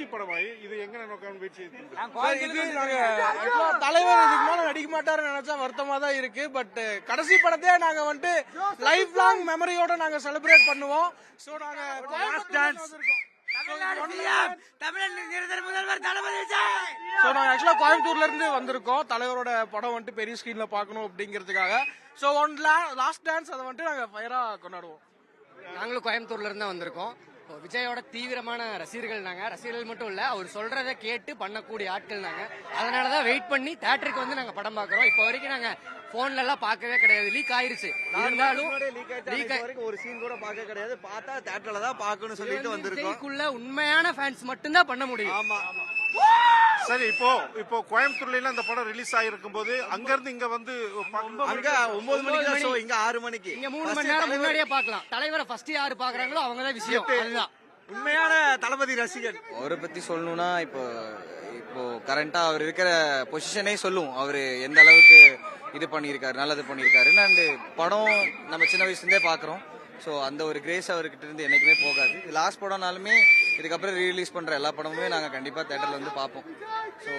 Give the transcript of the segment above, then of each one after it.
கடைசி படமாயி இது எங்க நோக்கம் வெயிட் செய்து இது நாங்க தலைவர் இதுக்கு மேல நடிக்க மாட்டாருன்னு நினைச்சா வருத்தமா தான் இருக்கு. பட் கடைசி படத்தையே நாங்க வந்துட்டு லைஃப் லாங் மெமரியோட நாங்க செலிப்ரேட் பண்ணுவோம். சோ நாங்க லாஸ்ட் டான்ஸ் கோயம்புத்தூர்ல இருந்து வந்திருக்கோம். தலைவரோட படம் வந்துட்டு பெரிய ஸ்கிரீன்ல பாக்கணும் அப்படிங்கிறதுக்காக. சோ ஒன் லாஸ்ட் டான்ஸ் அதை வந்துட்டு நாங்க ஃபயரா கொண்டாடுவோம். நாங்களும் கோயம்புத்தூர்ல இருந்து வந்திருக்கோம். விஜயோட தீவிரமான ரசிகர்கள் நாங்க. ரசிகர்கள் மட்டும் இல்ல, அவர் சொல்றதை கேட்டு பண்ணக்கூடிய ஆட்கள் நாங்க. அதனாலதான் வெயிட் பண்ணி தியேட்டருக்கு வந்து நாங்க படம் பாக்குறோம். இப்ப வரைக்கும் நாங்க போன்ல எல்லாம் பார்க்கவே கிடையாது. லீக் ஆயிருச்சு. இருந்தாலும் ஒரு சீன் கூட பார்க்க கிடையாது. பார்த்தா தியேட்டர்ல தான் பார்க்கணும்னு சொல்லிட்டு வந்திருக்கோம். உண்மையான ஃபேன்ஸ் மட்டும் தான் பண்ண முடியும். ஆமா. சரி, இப்போ கோயம்புத்தூர்ல இந்த படம் ரிலீஸ் ஆகிருக்கும் போது அங்க இருந்து இங்க வந்து அங்க 9 மணிக்கு ஷோ, இங்க 6 மணிக்கு. இங்க 3 மணி நேரம் முன்னாடியே பார்க்கலாம். தலைவரை ஃபர்ஸ்ட் யாரு பாக்குறாங்களோ அவங்க தான் விஷயம். அதுதான் உண்மையான தளபதி ரசிகர். அவரை பத்தி சொல்லணும்னா இப்போ கரண்டா அவர் இருக்கிற பொசிஷனே சொல்லும். அவரு எந்த அளவுக்கு இது பண்ணியிருக்காரு, நல்லது பண்ணியிருக்காருன்னு. அண்ட் படம் நம்ம சின்ன வயசுல இருந்தே பாக்குறோம். ஸோ அந்த ஒரு கிரேஸ் அவர்கிட்ட இருந்து என்னைக்குமே போகாது. லாஸ்ட் படம்னாலுமே இதுக்கப்புறம் ரீரிலீஸ் பண்ற எல்லா படமுமே நாங்க கண்டிப்பா தியேட்டர்ல வந்து பார்ப்போம். ஸோ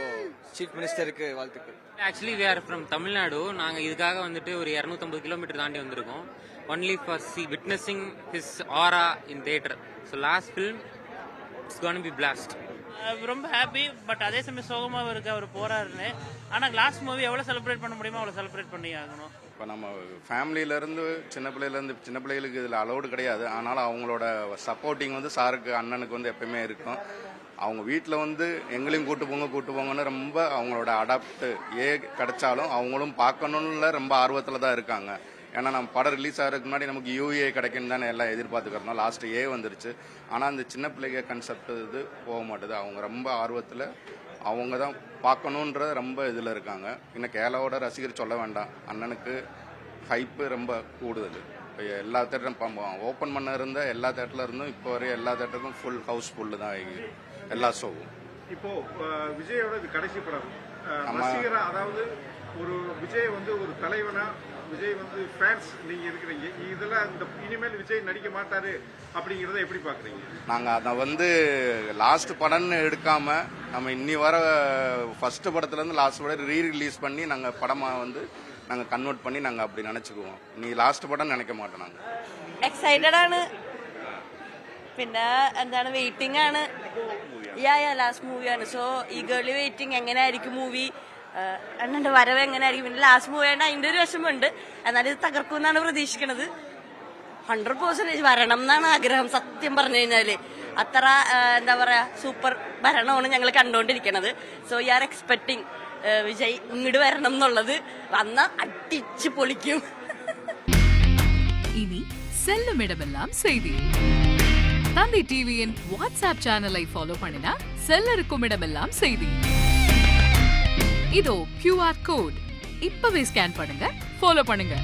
சீஃப் மினிஸ்டருக்கு வாழ்த்துக்கள். Actually we are from Tamil Nadu. நாங்க இதுக்காக வந்துட்டு ஒரு 250 கிலோமீட்டர் தாண்டி வந்திருக்கோம். Only for witnessing his aura in theatre. So last film it's gonna be blast. ரொம்ப ஹாப்பி. பட் அதே சமயம் சோகமாக இருக்கு அவர் போறாருன்னு. ஆனால் லாஸ்ட் மூவி எவ்வளோ செலிப்ரேட் பண்ண முடியுமோ அவ்வளோ செலிப்ரேட் பண்ணி ஆகணும். இப்போ நம்ம ஃபேமிலியிலேருந்து சின்ன பிள்ளைகளுக்கு இதில் அலௌடு கிடையாது. ஆனாலும் அவங்களோட சப்போர்ட்டிங் வந்து சாருக்கு, அண்ணனுக்கு வந்து எப்பயுமே இருக்கும். அவங்க வீட்டில் வந்து எங்களையும் கூட்டு போங்கன்னு ரொம்ப அவங்களோட அடாப்ட் கிடைச்சாலும் அவங்களும் பார்க்கணும்ல ரொம்ப ஆர்வத்தில் தான் இருக்காங்க. ஏன்னா நம்ம படம் ரிலீஸ் ஆகிறதுக்கு முன்னாடி நமக்கு யூஏ கிடைக்குன்னு தானே எல்லாம் எதிர்பார்த்துக்கிறோம். லாஸ்ட் ஏ வந்துருச்சு. ஆனால் அந்த சின்ன பிள்ளைங்க கன்செப்ட் இது போக மாட்டுது. அவங்க ரொம்ப ஆர்வத்தில் அவங்க தான் பார்க்கணுன்ற ரொம்ப இதில் இருக்காங்க. இன்னும் கேலாவோட ரசிகர் சொல்ல வேண்டாம். அண்ணனுக்கு ஹைப்பு ரொம்ப கூடுதல். இப்போ எல்லா தேட்டரும் ஓப்பன் பண்ண இருந்த எல்லா தேட்டரில் இருந்தும் இப்போ வரையும் எல்லா தேட்டருக்கும் ஃபுல் ஹவுஸ் ஃபுல்லு தான் எல்லா ஷோவும். இப்போ விஜயோட இது கடைசி படம். ரசிகரா, அதாவது ஒரு விஜய் வந்து ஒரு தலைவனா, விஜய் வந்து ஃபேன்ஸ் நீங்க இருக்கிறீங்க. இதெல்லாம் இந்த இனிமேல் விஜய் நடிக்க மாட்டாரு அப்படிங்கறத எப்படி பாக்குறீங்க? நாங்க அதை வந்து லாஸ்ட் படம்னு எடுக்காம நம்ம இன்னி வர ஃபர்ஸ்ட் படத்துல இருந்து லாஸ்ட் படம் ரீரிலீஸ் பண்ணி நாங்க படமா வந்து நாங்க கன்வெர்ட் பண்ணி நாங்க அப்படி நினைச்சுக்குவோம். நீ லாസ്റ്റ് പടം நினைக்க மாட்டோம். நாங்க എക്സൈറ്റഡ് ആണ്. പിന്നെ എന്താണ് വെയിറ്റിംഗ് ആണ്. ലാസ്റ്റ് മൂവിയാണ്. So eagerly waiting. എങ്ങനെയായിരിക്കും മൂവി, അണ്ണന്റെ വരവ് എങ്ങനെയായിരിക്കും. പിന്നെ ലാസ്റ്റ് മൂവി ആയിട്ട് അതിന്റെ ഒരു വിഷമമുണ്ട്. എന്നാലും ഇത് തകർക്കുമെന്നാണ് പ്രതീക്ഷിക്കുന്നത്. 100% വരണം എന്നാണ് ആഗ്രഹം. സത്യം പറഞ്ഞു കഴിഞ്ഞാല് അത്ര എന്താ പറയാ സൂപ്പർ ഭരണമാണ് ഞങ്ങൾ കണ്ടുകൊണ്ടിരിക്കുന്നത്. So you are expecting Vijay ഇങ്ങോട്ട് വരണം എന്നുള്ളത്. വന്ന അടിച്ച് പൊളിക്കും. இனி செல்லும் இடமெல்லாம் செய்தி. தந்தி டிவியின் வாட்ஸ்அப் சேனலை ஃபாலோ பண்ணினா செல்லருக்கும் இடமெல்லாம் செய்தி. இதோ QR கோட் இப்பவே ஸ்கேன் பண்ணுங்க, ஃபாலோ பண்ணுங்க.